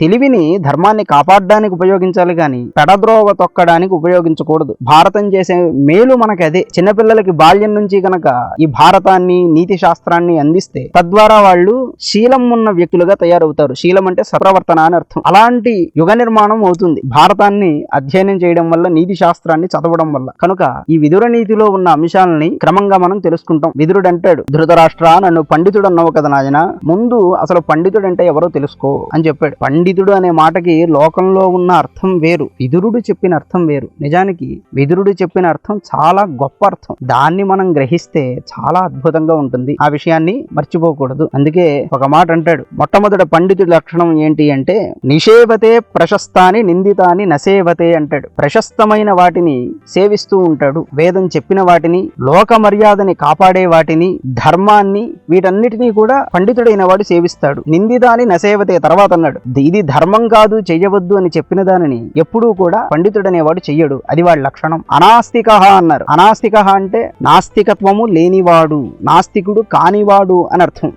తెలివిని ధర్మాన్ని కాపాడడానికి ఉపయోగించాలి గాని పెడద్రోవ తొక్కడానికి ఉపయోగించకూడదు. భారతం చేసే మేలు మనకి అదే. చిన్నపిల్లలకి బాల్యం నుంచి గనక ఈ భారతాన్ని నీతి శాస్త్రాన్ని అందిస్తే తద్వారా వాళ్ళు శీలం ఉన్న వ్యక్తులుగా తయారవుతారు. శీలం అంటే సప్రవర్తన అని అర్థం. అలాంటి యుగ నిర్మాణం అవుతుంది భారతాన్ని అధ్యయనం చేయడం వల్ల, నీతి శాస్త్రాన్ని చదవడం వల్ల. కనుక ఈ విదుర నీతిలో ఉన్న అంశాలని క్రమంగా మనం తెలుసుకుంటాం. విదురుడు అంటాడు, ధృతరాష్ట్ర నన్ను పండితుడు అన్నావు కదా నాయన, ముందు అసలు పండితుడు అంటే ఎవరో తెలుసుకో అని చెప్పాడు. పండితుడు అనే మాటకి లోకంలో ఉన్న అర్థం వేరు, విదురుడు చెప్పిన అర్థం వేరు. నిజానికి విదురుడు చెప్పిన అర్థం చాలా గొప్ప అర్థం. దాన్ని మనం గ్రహిస్తే చాలా అద్భుతంగా ఉంటుంది. ఆ విషయాన్ని మర్చిపోకూడదు. అందుకే ఒక మాట అంటాడు, మొట్టమొదటి పండితుడి లక్షణం ఏంటి అంటే నిషేవతే ప్రశస్తాని నిందితాని నసేవతే అంటాడు. ప్రశస్తమైన వాటిని సేవిస్తూ ఉంటాడు, వేదం చెప్పిన వాటిని, లోక మర్యాదని కాపాడే వాటిని, ధర్మాన్ని, వీటన్నిటినీ కూడా పండితుడైన వాడు సేవిస్తాడు. నిందితాని నసేవతే తర్వాత అన్నాడు, ఇది ధర్మం కాదు చెయ్యవద్దు అని చెప్పిన దానిని ఎప్పుడూ కూడా పండితుడనేవాడు చెయ్యడు. అది వాడి లక్షణం. అనాస్తిక అన్నారు. అనాస్తిక అంటే నాస్తికత్వము లేనివాడు, నాస్తికుడు కానివాడు అని అర్థం.